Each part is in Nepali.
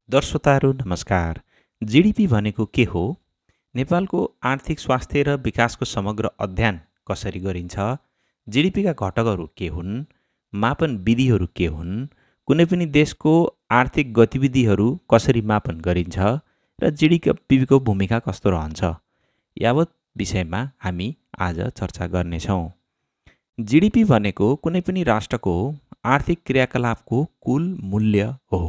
दर्शकहरू नमस्कार। जीडीपी भनेको के हो? नेपालको आर्थिक स्वास्थ्य र विकासको समग्र अध्ययन कसरी गरिन्छ? जीडीपीका घटकहरू के हुन्? मापन विधिहरू के हुन्? कुनै पनि देशको आर्थिक गतिविधिहरू कसरी मापन गरिन्छ र जीडीपीको भूमिका कस्तो रहन्छ? यावत विषयमा हामी आज चर्चा गर्नेछौँ। जीडीपी भनेको कुनै पनि राष्ट्रको आर्थिक क्रियाकलापको कुल मूल्य हो।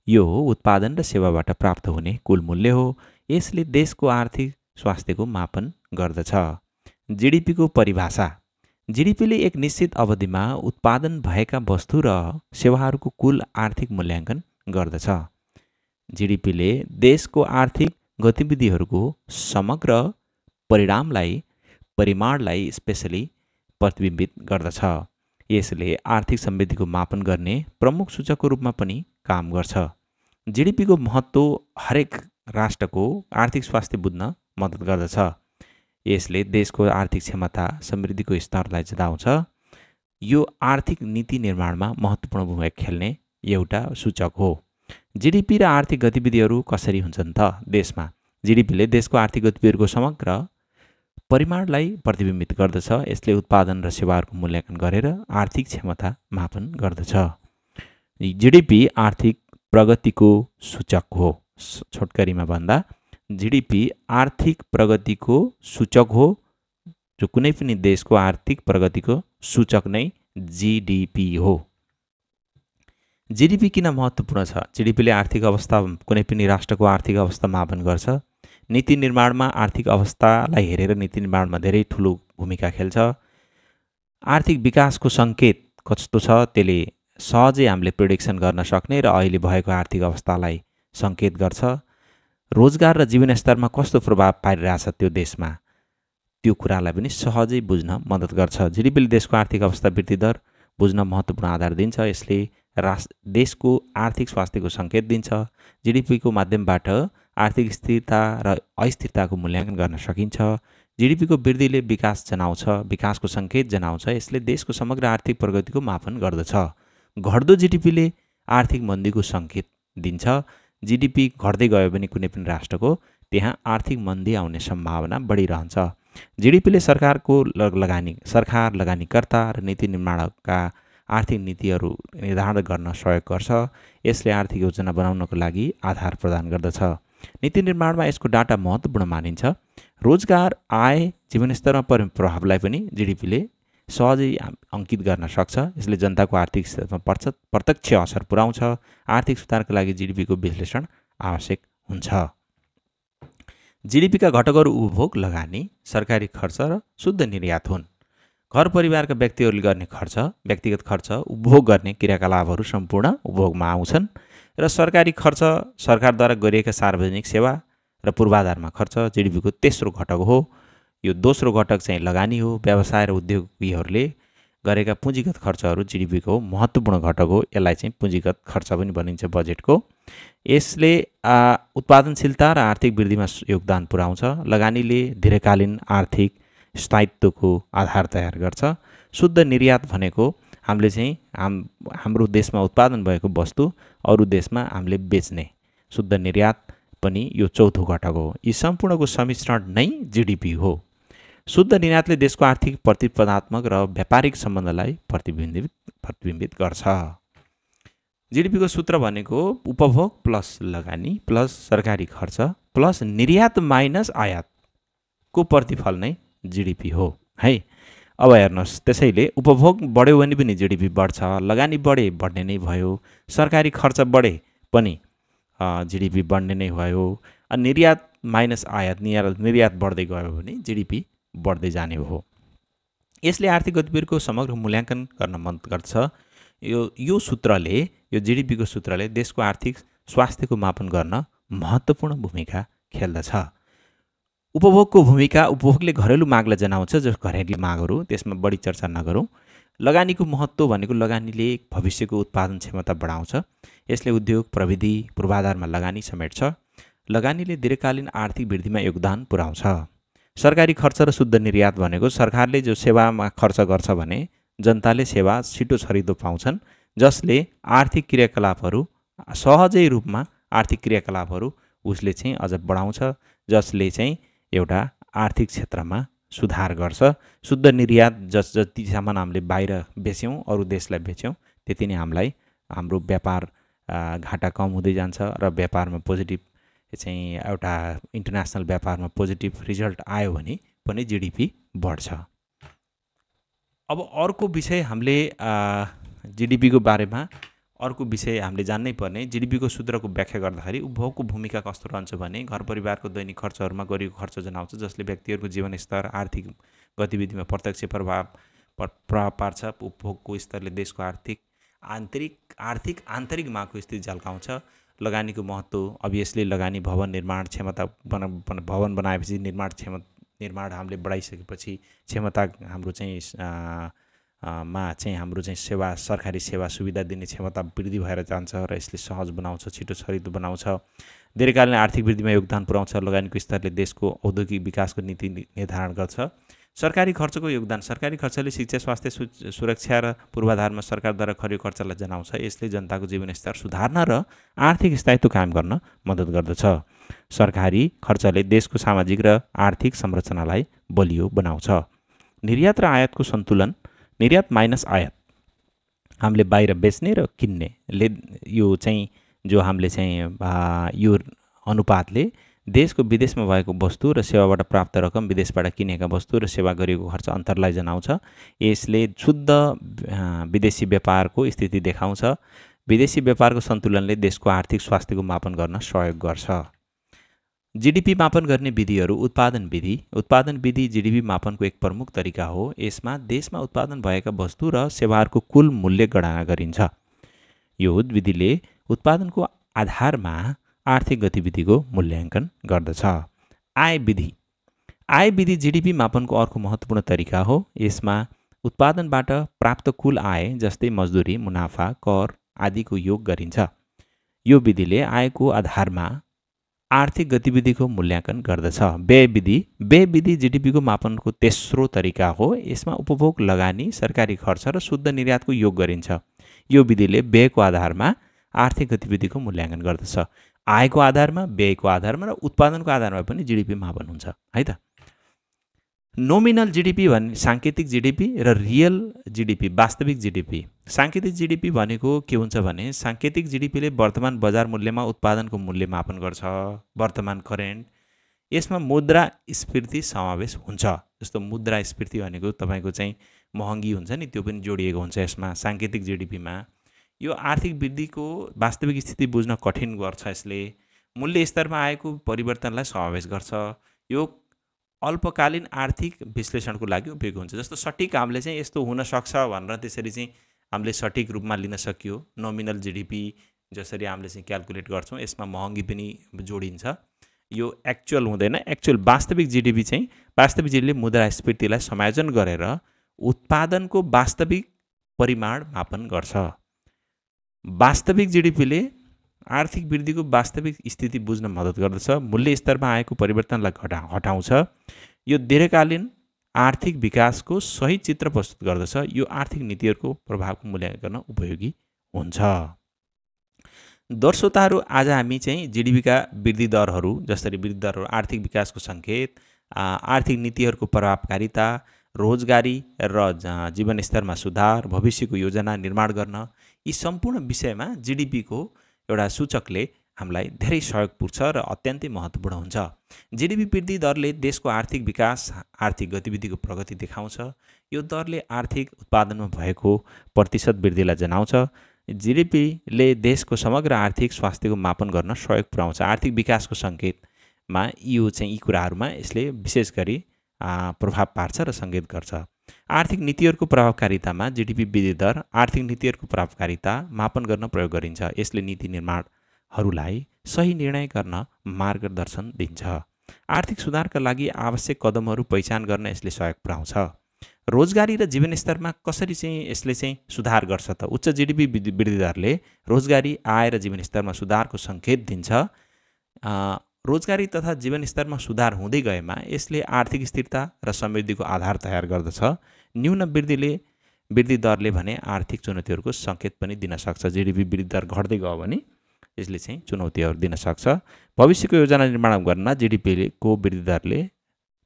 यो उत्पादन र सेवाबाट प्राप्त हुने कुल मूल्य हो। यसले देशको आर्थिक स्वास्थ्यको मापन गर्दछ। जीडीपीको परिभाषा: जीडीपीले एक निश्चित अवधिमा उत्पादन भएका वस्तु र सेवाहरूको कुल आर्थिक मूल्याङ्कन गर्दछ। जीडीपीले देशको आर्थिक गतिविधिहरूको समग्र परिमाणलाई स्पेसली प्रतिबिम्बित गर्दछ। यसले आर्थिक समृद्धिको मापन गर्ने प्रमुख सूचकको रूपमा पनि काम गर्छ। जीडीपीको महत्त्व हरेक राष्ट्रको आर्थिक स्वास्थ्य बुझ्न मद्दत गर्दछ। यसले देशको आर्थिक क्षमता, समृद्धिको स्तरलाई जनाउँछ। यो आर्थिक नीति निर्माणमा महत्त्वपूर्ण भूमिका खेल्ने एउटा सूचक हो। जीडीपी र आर्थिक गतिविधिहरू कसरी हुन्छन् त देशमा? जीडीपीले देशको आर्थिक गतिविधिहरूको समग्र परिमाणलाई प्रतिबिम्बित गर्दछ। यसले उत्पादन र सेवाहरूको मूल्याङ्कन गरेर आर्थिक क्षमता मापन गर्दछ। जीडीपी आर्थिक प्रगतिको सूचक हो। छोटकरीमा भन्दा जीडीपी आर्थिक प्रगतिको सूचक हो। जो कुनै पनि देशको आर्थिक प्रगतिको सूचक नै जीडीपी हो। जीडीपी किन महत्त्वपूर्ण छ? जीडीपीले आर्थिक अवस्था, कुनै पनि राष्ट्रको आर्थिक अवस्था मापन गर्छ। नीति निर्माणमा आर्थिक अवस्थालाई हेरेर नीति निर्माणमा धेरै ठुलो भूमिका खेल्छ। आर्थिक विकासको सङ्केत कस्तो छ त्यसले सहजै हामीले प्रेडिक्सन गर्न सक्ने र अहिले भएको आर्थिक अवस्थालाई सङ्केत गर्छ। रोजगार र जीवनस्तरमा कस्तो प्रभाव पारिरहेछ त्यो देशमा, त्यो कुरालाई पनि सहजै बुझ्न मद्दत गर्छ। जीडीपीले देशको आर्थिक अवस्था वृद्धि दर बुझ्न महत्त्वपूर्ण आधार दिन्छ। यसले देशको आर्थिक स्वास्थ्यको सङ्केत दिन्छ। जीडीपीको माध्यमबाट आर्थिक स्थिरता र अस्थिरताको मूल्याङ्कन गर्न सकिन्छ। जीडीपीको वृद्धिले विकास जनाउँछ, विकासको सङ्केत जनाउँछ। यसले देशको समग्र आर्थिक प्रगतिको मापन गर्दछ। घट्दो जीडीपीले आर्थिक मन्दीको सङ्केत दिन्छ। जीडीपी घट्दै गयो भने कुनै पनि राष्ट्रको त्यहाँ आर्थिक मन्दी आउने सम्भावना बढिरहन्छ। जीडीपीले सरकार, लगानीकर्ता र नीति निर्माणका आर्थिक नीतिहरू निर्धारण गर्न सहयोग गर्छ। यसले आर्थिक योजना बनाउनको लागि आधार प्रदान गर्दछ। नीति निर्माणमा यसको डाटा महत्त्वपूर्ण मानिन्छ। रोजगार, आय, जीवनस्तरमा पर्ने प्रभावलाई पनि जीडीपीले सहजै अङ्कित गर्न सक्छ। यसले जनताको आर्थिक स्थितिमा प्रत्यक्ष असर पुर्याउँछ। आर्थिक सुधारका लागि जीडीपीको विश्लेषण आवश्यक हुन्छ। जीडीपीका घटकहरू उपभोग, लगानी, सरकारी खर्च र शुद्ध निर्यात हुन्। घर परिवारका व्यक्तिहरूले गर्ने खर्च, व्यक्तिगत खर्च, उपभोग गर्ने क्रियाकलापहरू सम्पूर्ण उपभोगमा आउँछन्। र सरकारी खर्च सरकारद्वारा गरिएका सार्वजनिक सेवा र पूर्वाधारमा खर्च जीडीपीको तेस्रो घटक हो। यो दोस्रो घटक चाहिँ लगानी हो। व्यवसाय र उद्योगीहरूले गरेका पुँजीगत खर्चहरू जीडीपीको महत्त्वपूर्ण घटक हो। यसलाई चाहिँ पुँजीगत खर्च पनि भनिन्छ बजेटको। यसले उत्पादनशीलता र आर्थिक वृद्धिमा योगदान पुर्याउँछ। लगानीले दीर्घकालीन आर्थिक स्थायित्वको आधार तयार गर्छ। शुद्ध निर्यात भनेको हामीले चाहिँ हाम्रो देशमा उत्पादन भएको वस्तु अरू देशमा हामीले बेच्ने, शुद्ध निर्यात पनि यो चौथो घटक हो। यी सम्पूर्णको सम्मिश्रण नै जीडीपी हो। शुद्ध निर्यातले देशको आर्थिक प्रतिस्पर्धात्मक र व्यापारिक सम्बन्धलाई प्रतिबिम्बित गर्छ। जीडीपीको सूत्र भनेको उपभोग प्लस लगानी प्लस सरकारी खर्च प्लस निर्यात माइनस आयातको प्रतिफल नै जीडीपी हो है। अब हेर्नुहोस्, त्यसैले उपभोग बढ्यो भने पनि जीडीपी बढ्छ, लगानी बढ्ने नै भयो, सरकारी खर्च बढे पनि जीडीपी बढ्ने नै भयो। निर्यात माइनस आयात, निर्यात बढ्दै गयो भने जीडीपी बढ्दै जाने हो। यसले आर्थिक गतिविधिको समग्र मूल्याङ्कन गर्न मद्दत गर्छ। यो सूत्रले, यो जीडीपीको सूत्रले देशको आर्थिक स्वास्थ्यको मापन गर्न महत्त्वपूर्ण भूमिका खेल्दछ। उपभोगको भूमिका: उपभोगले घरेलु मागलाई जनाउँछ। जो घरेलु मागहरू, त्यसमा बढी चर्चा नगरौँ। लगानीको महत्त्व भनेको लगानीले भविष्यको उत्पादन क्षमता बढाउँछ। यसले उद्योग, प्रविधि, पूर्वाधारमा लगानी समेट्छ। लगानीले दीर्घकालीन आर्थिक वृद्धिमा योगदान पुर्याउँछ। सरकारी खर्च र शुद्ध निर्यात भनेको सरकारले जो सेवामा खर्च गर्छ भने जनताले सेवा छिटो छरिदो पाउँछन्, जसले आर्थिक क्रियाकलापहरू सहजै रूपमा आर्थिक क्रियाकलापहरू उसले चाहिँ अझ बढाउँछ, जसले चाहिँ एउटा आर्थिक क्षेत्रमा सुधार गर्छ। शुद्ध निर्यात जति सामान हामीले बाहिर बेच्यौँ, अरू देशलाई बेच्यौँ, त्यति नै हामीलाई हाम्रो व्यापार घाटा कम हुँदै जान्छ र व्यापारमा पोजिटिभ चाहिँ एउटा इन्टरनेसनल व्यापारमा पोजिटिभ रिजल्ट आयो भने पनि जिडिपी बढ्छ। अब अर्को विषय हामीले जिडिपीको बारेमा अर्को विषय हामीले जान्नै पर्ने, जिडिपीको सूत्रको व्याख्या गर्दाखेरि उपभोगको भूमिका कस्तो रहन्छ भने घर परिवारको दैनिक खर्चहरूमा गरिएको खर्च जनाउँछ, जसले व्यक्तिहरूको जीवनस्तर आर्थिक गतिविधिमा प्रत्यक्ष प्रभाव पार्छ। उपभोगको स्तरले देशको आन्तरिक मागको स्थिति झल्काउँछ। लगानीको महत्त्व अभियसली लगानी भवन निर्माण क्षमता भवन बनाएपछि निर्माण हामीले बढाइसकेपछि क्षमता हाम्रो चाहिँ हाम्रो चाहिँ सरकारी सेवा सुविधा दिने क्षमता वृद्धि भएर जान्छ र यसले सहज बनाउँछ, छिटो छरितो बनाउँछ, दीर्घकालीन आर्थिक वृद्धिमा योगदान पुर्याउँछ। लगानीको स्तरले देशको औद्योगिक विकासको नीति निर्धारण गर्छ। सरकारी खर्चको योगदान, सरकारी खर्चले शिक्षा, स्वास्थ्य, सुरक्षा र पूर्वाधारमा सरकारद्वारा खरिएको खर्चलाई जनाउँछ। यसले जनताको जीवनस्तर सुधार्न र आर्थिक स्थायित्व कायम गर्न मद्दत गर्दछ। सरकारी खर्चले देशको सामाजिक र आर्थिक संरचनालाई बलियो बनाउँछ। निर्यात र आयातको सन्तुलन, निर्यात माइनस आयात, हामीले बाहिर बेच्ने र किन्नेले यो चाहिँ जो हामीले चाहिँ यो अनुपातले देशको विदेशमा भएको वस्तु र सेवाबाट प्राप्त रकम, विदेशबाट किनेका वस्तु र सेवा गरिएको खर्च अन्तरलाई जनाउँछ। यसले शुद्ध विदेशी व्यापारको स्थिति देखाउँछ। विदेशी व्यापारको सन्तुलनले देशको आर्थिक स्वास्थ्यको मापन गर्न सहयोग गर्छ। जिडिपी मापन गर्ने विधिहरू, उत्पादन विधि जिडिपी मापनको एक प्रमुख तरिका हो। यसमा देशमा उत्पादन भएका वस्तु र सेवाहरूको कुल मूल्य गणना गरिन्छ। यो विधिले उत्पादनको आधारमा आर्थिक गतिविधिको मूल्याङ्कन गर्दछ। आय विधि जिडिपी मापनको अर्को महत्त्वपूर्ण तरिका हो। यसमा उत्पादनबाट प्राप्त कुल आय जस्तै मजदुरी, मुनाफा, कर आदिको योग गरिन्छ। यो विधिले आयको आधारमा आर्थिक गतिविधिको मूल्याङ्कन गर्दछ। व्यय विधि जिडिपीको मापनको तेस्रो तरिका हो। यसमा उपभोग, लगानी, सरकारी खर्च र शुद्ध निर्यातको योग गरिन्छ। यो विधिले व्ययको आधारमा आर्थिक गतिविधिको मूल्याङ्कन गर्दछ। आयको आधारमा, व्ययको आधारमा र उत्पादनको आधारमा पनि जिडिपी मापन हुन्छ है त। नोमिनल जिडिपी भन्ने साङ्केतिक जिडिपी र रियल जिडिपी वास्तविक जिडिपी। साङ्केतिक जिडिपी भनेको के हुन्छ भने साङ्केतिक जिडिपीले वर्तमान बजार मूल्यमा उत्पादनको मूल्य मापन गर्छ, वर्तमान करेन्ट। यसमा मुद्रास्फीति समावेश हुन्छ। जस्तो मुद्रास्फीति भनेको तपाईँको चाहिँ महँगी हुन्छ नि, त्यो पनि जोडिएको हुन्छ यसमा साङ्केतिक जिडिपीमा। यो आर्थिक वृद्धिको वास्तविक स्थिति बुझ्न कठिन गर्छ। यसले मूल्य स्तरमा आएको परिवर्तनलाई समावेश गर्छ। यो अल्पकालीन आर्थिक विश्लेषणको लागि उपयोग हुन्छ। जस्तो सठिक हामीले चाहिँ यस्तो हुन सक्छ भनेर त्यसरी चाहिँ हामीले सठिक रूपमा लिन सकियो। नोमिनल जिडिपी जसरी हामीले चाहिँ क्याल्कुलेट गर्छौँ, यसमा महँगी पनि जोडिन्छ। यो एक्चुअल हुँदैन। एक्चुअल वास्तविक जिडिपी चाहिँ वास्तविक जिडिपीले मुद्रास्फीतिलाई समायोजन गरेर उत्पादनको वास्तविक परिमाण मापन गर्छ। वास्तविक जिडिपीले आर्थिक वृद्धिको वास्तविक स्थिति बुझ्न मद्दत गर्दछ। मूल्य स्तरमा आएको परिवर्तनलाई हटाउँछ। यो दीर्घकालीन आर्थिक विकासको सही चित्र प्रस्तुत गर्दछ। यो आर्थिक नीतिहरूको प्रभावको मूल्याङ्कन गर्न उपयोगी हुन्छ। दर्शकहरू, आज हामी चाहिँ जिडिपीका वृद्धि दरहरू जसरी वृद्धि दरहरू, आर्थिक विकासको सङ्केत, आर्थिक नीतिहरूको प्रभावकारिता, रोजगारी र जीवनस्तरमा सुधार, भविष्यको योजना निर्माण गर्न, यी सम्पूर्ण विषयमा जिडिपीको एउटा सूचकले हामीलाई धेरै सहयोग पुग्छ र अत्यन्तै महत्त्वपूर्ण हुन्छ। जिडिपी वृद्धि दरले देशको आर्थिक विकास, आर्थिक गतिविधिको प्रगति देखाउँछ। यो दरले आर्थिक उत्पादनमा भएको प्रतिशत वृद्धिलाई जनाउँछ। जिडिपीले देशको समग्र आर्थिक स्वास्थ्यको मापन गर्न सहयोग पुर्याउँछ। आर्थिक विकासको सङ्केतमा यो चाहिँ यी कुराहरूमा यसले विशेष गरी प्रभाव पार्छ र सङ्केत गर्छ। आर्थिक नीतिहरूको प्रभावकारितामा जिडिपी वृद्धि दर आर्थिक नीतिहरूको प्रभावकारिता मापन गर्न प्रयोग गरिन्छ। यसले नीति निर्माणहरूलाई सही निर्णय गर्न मार्गदर्शन दिन्छ। आर्थिक सुधारका लागि आवश्यक कदमहरू पहिचान गर्न यसले सहयोग पुर्याउँछ। रोजगारी र जीवनस्तरमा कसरी चाहिँ यसले चाहिँ सुधार गर्छ त? उच्च जिडिपी वृद्धि दरले रोजगारी, आय र जीवनस्तरमा सुधारको सङ्केत दिन्छ। रोजगारी तथा जीवनस्तरमा सुधार हुँदै गएमा यसले आर्थिक स्थिरता र समृद्धिको आधार तयार गर्दछ। न्यून वृद्धि दरले भने आर्थिक चुनौतीहरूको सङ्केत पनि दिन सक्छ। जिडिपी वृद्धि दर घट्दै गयो भने यसले चाहिँ चुनौतीहरू दिन सक्छ। भविष्यको योजना निर्माण गर्न जीडीपीको वृद्धि दरले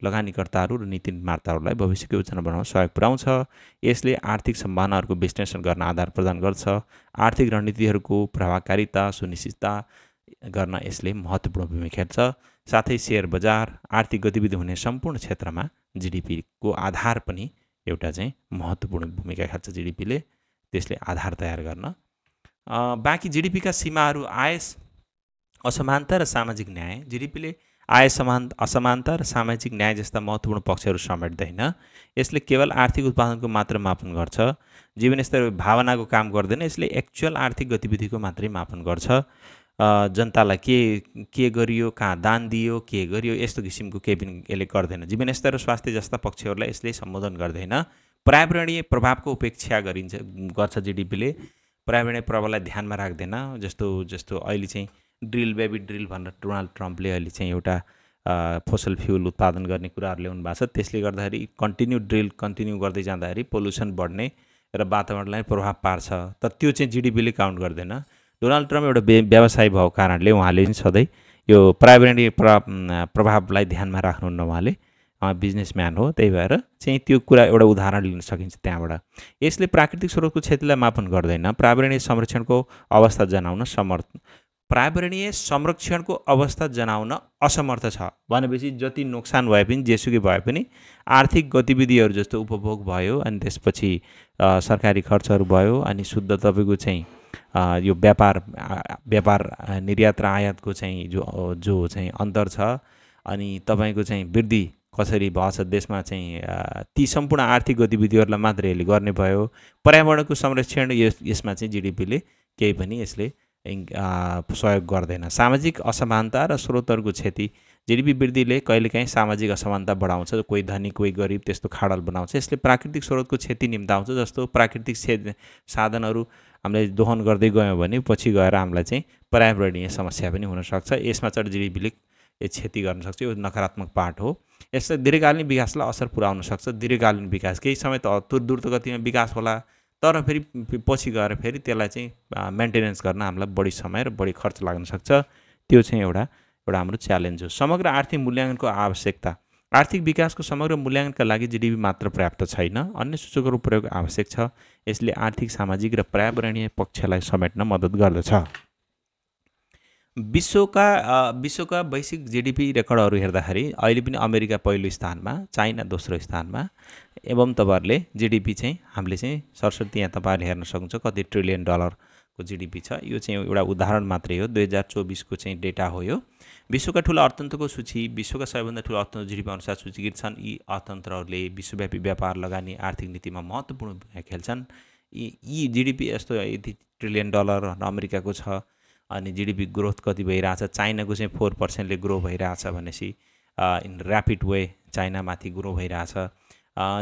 लगानीकर्ताहरू र नीति निर्माताहरूलाई भविष्यको योजना बनाउन सहयोग पुर्याउँछ। यसले आर्थिक सम्भावनाहरूको विश्लेषण गर्न आधार प्रदान गर्छ। आर्थिक रणनीतिहरूको प्रभावकारिता सुनिश्चितता गर्न यसले महत्त्वपूर्ण भूमिका खेल्छ। साथै शेयर बजार आर्थिक गतिविधि हुने सम्पूर्ण क्षेत्रमा जीडीपीको आधार पनि एउटा चाहिँ महत्त्वपूर्ण भूमिका खेल्छ जीडीपीले, त्यसले आधार तयार गर्न। बाँकी जीडीपीका सीमाहरू आय असमानता र सामाजिक न्याय। जीडीपीले आय असमानता र सामाजिक न्याय जस्ता महत्त्वपूर्ण पक्षहरू समेट्दैन। यसले केवल आर्थिक उत्पादनको मात्र मापन गर्छ, जीवनस्तर भावनाको काम गर्दैन। यसले एक्चुअल आर्थिक गतिविधिको मात्रै मापन गर्छ। जनतालाई के गरियो, कहाँ दान दियो, के गरियो, यस्तो किसिमको केही पनि यसले गर्दैन। जीवनस्तर र स्वास्थ्य जस्ता पक्षहरूलाई यसले सम्बोधन गर्दैन। पर्यावरणीय प्रभावको उपेक्षा गर्छ जीडीपीले। पर्यावरणीय प्रभावलाई ध्यानमा राख्दैन। जस्तो अहिले चाहिँ ड्रिल बेबी ड्रिल भनेर डोनाल्ड ट्रम्पले अहिले चाहिँ एउटा फोसल फ्युल उत्पादन गर्ने कुराहरू ल्याउनु भएको छ। त्यसले गर्दाखेरि कन्टिन्यू गर्दै जाँदाखेरि पोल्युसन बढ्ने र वातावरणलाई प्रभाव पार्छ। तर त्यो चाहिँ जीडीपीले काउन्ट गर्दैन। डोनाल्ड ट्रम्प एउटा व्यवसायी भएको कारणले उहाँले चाहिँ सधैँ यो पर्यावरणीय प्रभावलाई ध्यानमा राख्नुहुन्न। उहाँले बिजनेसम्यान हो, त्यही भएर चाहिँ त्यो कुरा एउटा उदाहरण लिन सकिन्छ त्यहाँबाट। यसले प्राकृतिक स्रोतको क्षतिलाई मापन गर्दैन। पर्यावरणीय संरक्षणको अवस्था जनाउन असमर्थ छ भनेपछि जति नोक्सान भए पनि जेसुकै भए पनि आर्थिक गतिविधिहरू जस्तो उपभोग भयो, अनि त्यसपछि सरकारी खर्चहरू भयो, अनि शुद्ध तपाईँको चाहिँ यो व्यापार निर्यात र आयातको चाहिँ जो चाहिँ अन्तर छ, अनि तपाईँको चाहिँ वृद्धि कसरी भएछ देशमा चाहिँ ती सम्पूर्ण आर्थिक गतिविधिहरूलाई मात्रै यसले गर्ने भयो। पर्यावरणको संरक्षण यसमा चाहिँ जीडीपीले केही पनि यसले सहयोग गर्दैन। सामाजिक असमानता र स्रोतहरूको क्षति। जीडीपी वृद्धिले कहिलेकाहीँ सामाजिक असमानता बढाउँछ, कोही धनी कोही गरिब त्यस्तो खाडल बनाउँछ। यसले प्राकृतिक स्रोतको क्षति निम्ताउँछ। जस्तो प्राकृतिक साधनहरू हामीले दोहन गर्दै गयौँ भने पछि गएर हामीलाई चाहिँ पर्यावरणीय समस्या पनि हुनसक्छ। यसमा चाहिँ जीडीपीले क्षति गर्न सक्छ। यो नकारात्मक पार्ट हो। यसले दीर्घकालीन विकासलाई असर पुर्याउन सक्छ। दीर्घकालीन विकास केही समय त द्रुत गतिमा विकास होला, तर फेरि पछि गएर फेरि त्यसलाई चाहिँ मेन्टेनेन्स गर्न हामीलाई बढी समय र बढी खर्च लाग्न सक्छ। त्यो चाहिँ एउटा हाम्रो च्यालेन्ज हो। समग्र आर्थिक मूल्याङ्कनको आवश्यकता। आर्थिक विकासको समग्र मूल्याङ्कनका लागि जीडीपी मात्र पर्याप्त छैन, अन्य सूचकहरू प्रयोग आवश्यक छ। यसले आर्थिक सामाजिक र पर्यावरणीय पक्षलाई समेट्न मद्दत गर्दछ। विश्वका वैश्विक जीडीपी रेकर्डहरू हेर्दाखेरि अहिले पनि अमेरिका पहिलो स्थानमा, चाइना दोस्रो स्थानमा, एवं तपाईँहरूले जीडीपी चाहिँ हामीले चाहिँ सरस्वती यहाँ तपाईँहरूले हेर्न सक्नुहुन्छ कति ट्रिलियन डलरको जीडीपी छ। यो चाहिँ एउटा उदाहरण मात्रै हो, 2024 चाहिँ डेटा हो यो। विश्वका ठुला अर्थतन्त्रको सूची। विश्वका सबैभन्दा ठुलो अर्थतन्त्र जीडीपी अनुसार सूचीकृत छन्। यी अर्थतन्त्रहरूले विश्वव्यापी व्यापार लगानी आर्थिक नीतिमा महत्त्वपूर्ण भूमिका खेल्छन्। यी जीडीपी यस्तो यति ट्रिलियन डलर अमेरिकाको छ, अनि जीडीपी ग्रोथ कति भइरहेछ। चाइनाको चाहिँ 4% ग्रो भइरहेछ भनेपछि इन ऱ्यापिड वे चाइनामाथि ग्रो भइरहेछ।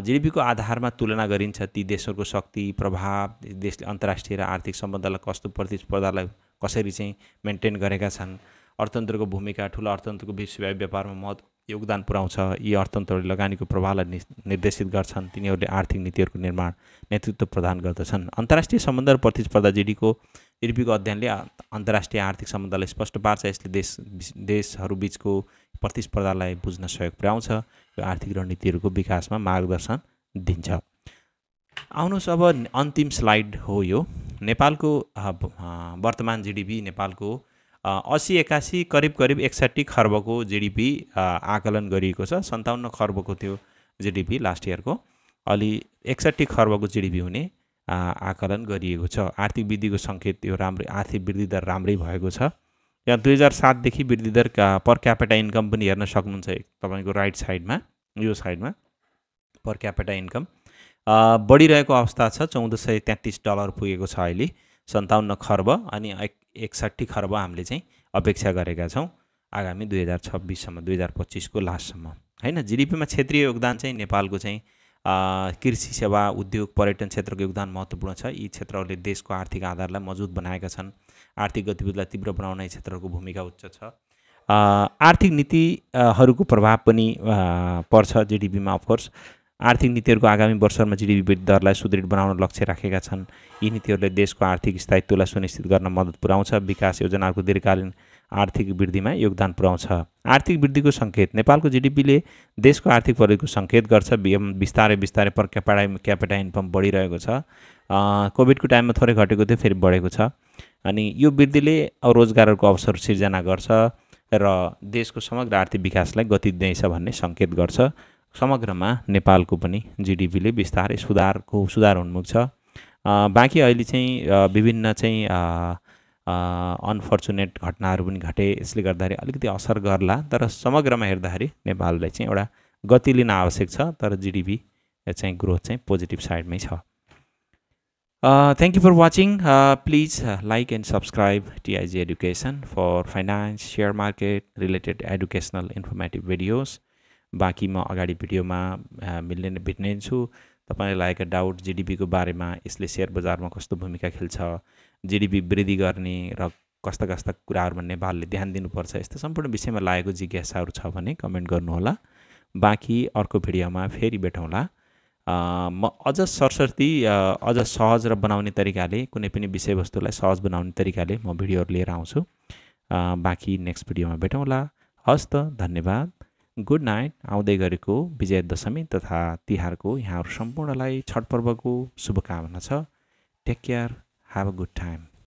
जीडीपीको आधारमा तुलना गरिन्छ ती देशहरूको शक्ति प्रभाव, देशले अन्तर्राष्ट्रिय र आर्थिक सम्बन्धलाई कस्तो प्रतिस्पर्धालाई कसरी चाहिँ मेन्टेन गरेका छन्। अर्थतन्त्रको भूमिका। ठुलो अर्थतन्त्रको विश्वव्यापी व्यापारमा योगदान पुर्याउँछ। यी अर्थतन्त्रहरूले लगानीको प्रभावलाई निर्देशित गर्छन्। तिनीहरूले आर्थिक नीतिहरूको नेतृत्व प्रदान गर्दछन्। अन्तर्राष्ट्रिय सम्बन्ध र प्रतिस्पर्धा। जीडीपीको अध्ययनले अन्तर्राष्ट्रिय आर्थिक सम्बन्धलाई स्पष्ट पार्छ। यसले देशहरू बीचको प्रतिस्पर्धालाई बुझ्न सहयोग पुर्याउँछ। यो आर्थिक रणनीतिहरूको विकासमा मार्गदर्शन दिन्छ। आउनुहोस् अब अन्तिम स्लाइड हो यो। नेपालको वर्तमान जीडीपी नेपालको 80-81 करिब 61 खर्बको जीडीपी आकलन गरिएको छ। 57 खर्बको थियो जीडीपी लास्ट इयरको, अलि 61 खर्बको जीडीपी हुने आकलन गरिएको छ। आर्थिक वृद्धिको सङ्केत यो राम्रै, आर्थिक वृद्धि दर राम्रै भएको छ। यहाँ 2007 देखि वृद्धि दर पर क्यापिटा इन्कम पनि हेर्न सक्नुहुन्छ तपाईँको राइट साइडमा, यो साइडमा पर क्यापिटा इन्कम बढिरहेको अवस्था छ। $1433 पुगेको छ अहिले। 57 खर्ब अनि 61 खर्ब हामीले चाहिँ अपेक्षा गरेका छौँ आगामी 2026सम्म, 2025 को लास्टसम्म हैन। जीडीपीमा क्षेत्रीय योगदान चाहिँ नेपालको चाहिँ कृषि सेवा उद्योग पर्यटन क्षेत्रको योगदान महत्त्वपूर्ण छ। यी क्षेत्रहरूले देशको आर्थिक आधारलाई मजबुत बनाएका छन्। आर्थिक गतिविधिलाई तीव्र बनाउने क्षेत्रको भूमिका उच्च छ। आर्थिक नीतिहरूको प्रभाव पनि पर्छ जीडीपीमा। अफकोर्स आर्थिक नीतिहरूको आगामी वर्षहरूमा जीडीपी वृद्धि दरलाई सुदृढ बनाउन लक्ष्य राखेका छन्। यी नीतिहरूले देशको आर्थिक स्थायित्वलाई सुनिश्चित गर्न मद्दत पुर्याउँछ। विकास योजनाहरूको दीर्घकालीन आर्थिक वृद्धिमा योगदान पुर्याउँछ। आर्थिक वृद्धिको सङ्केत नेपालको जीडीपीले देशको आर्थिक प्रगतिको सङ्केत गर्छ। बिस्तारै बिस्तारै पर क्यापिटा इन्कम बढिरहेको छ। कोभिडको टाइममा थोरै घटेको थियो, फेरि बढेको छ। अनि यो वृद्धिले रोजगारहरूको अवसर सिर्जना गर्छ र देशको समग्र आर्थिक विकासलाई गति दिँदैछ भन्ने सङ्केत गर्छ। समग्रमा नेपालको पनि जीडीपीले बिस्तारै सुधार उन्मुख छ। बाँकी अहिले चाहिँ विभिन्न चाहिँ अनफर्चुनेट घटनाहरू पनि घटे, यसले गर्दाखेरि अलिकति असर गर्ला, तर समग्रमा हेर्दाखेरि नेपाललाई चाहिँ एउटा गति लिन आवश्यक छ, तर जीडीपी चाहिँ ग्रोथ चाहिँ पोजिटिभ साइडमै छ। Thank you for watching. Please like and subscribe TIG Education for finance, share market related educational informative videos. बाँकी म अगाडि भिडियोमा भेट्ने छु। तपाईलाई लागेका डाउट जीडीपी को बारेमा, यसले शेयर बजारमा कस्तो भूमिका खेल्छ, जीडीपी वृद्धि गर्ने र कस्ता कस्ता कुराहरुमा नेपालले ध्यान दिनुपर्छ, यस्तो सम्पूर्ण विषयमा लागेको जिज्ञासाहरु छ भने कमेन्ट गर्नुहोला। बाँकी अर्को भिडियोमा फेरि भेटौँला। म अझ सरसर्ती अझ सहज र बनाउने तरिकाले, कुनै पनि विषयवस्तुलाई सहज बनाउने तरिकाले म भिडियोहरु लिएर आउँछु। बाँकी नेक्स्ट भिडियोमा भेटौँला। हस् त, धन्यवाद। Good night. आउँदै गरेको विजयदशमी तथा तिहारको यहाँहरु सम्पूर्णलाई छठ पर्वको शुभकामना छ। Take care, have a good time.